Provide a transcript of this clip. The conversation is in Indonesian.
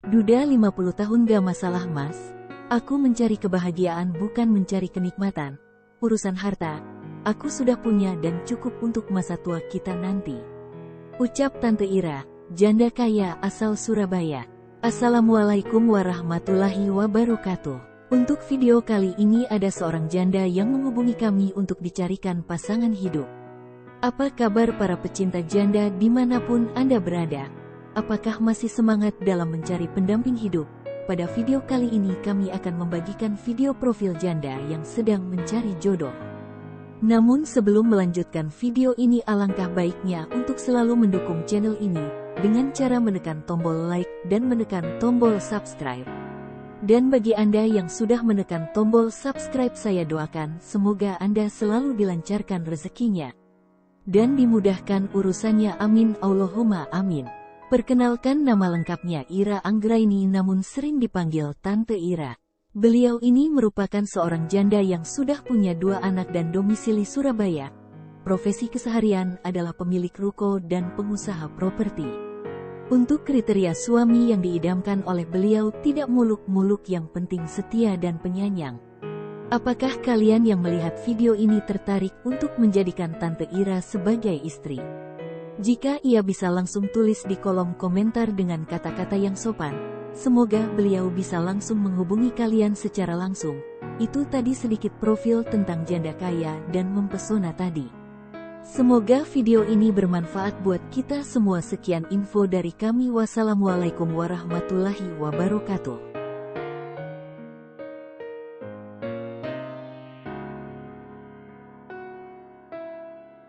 Duda 50 tahun gak masalah mas. Aku mencari kebahagiaan bukan mencari kenikmatan. Urusan harta, aku sudah punya dan cukup untuk masa tua kita nanti. Ucap Tante Ira, janda kaya asal Surabaya. Assalamualaikum warahmatullahi wabarakatuh. Untuk video kali ini ada seorang janda yang menghubungi kami untuk dicarikan pasangan hidup. Apa kabar para pecinta janda dimanapun Anda berada? Apakah masih semangat dalam mencari pendamping hidup? Pada video kali ini kami akan membagikan video profil janda yang sedang mencari jodoh. Namun sebelum melanjutkan video ini, alangkah baiknya untuk selalu mendukung channel ini dengan cara menekan tombol like dan menekan tombol subscribe. Dan bagi Anda yang sudah menekan tombol subscribe, saya doakan semoga Anda selalu dilancarkan rezekinya dan dimudahkan urusannya, amin Allahumma amin. Perkenalkan, nama lengkapnya Ira Anggraini namun sering dipanggil Tante Ira. Beliau ini merupakan seorang janda yang sudah punya 2 anak dan domisili Surabaya. Profesi keseharian adalah pemilik ruko dan pengusaha properti. Untuk kriteria suami yang diidamkan oleh beliau, tidak muluk-muluk, yang penting setia dan penyayang. Apakah kalian yang melihat video ini tertarik untuk menjadikan Tante Ira sebagai istri? Jika iya, bisa langsung tulis di kolom komentar dengan kata-kata yang sopan. Semoga beliau bisa langsung menghubungi kalian secara langsung. Itu tadi sedikit profil tentang janda kaya dan mempesona tadi. Semoga video ini bermanfaat buat kita semua. Sekian info dari kami. Wassalamualaikum warahmatullahi wabarakatuh.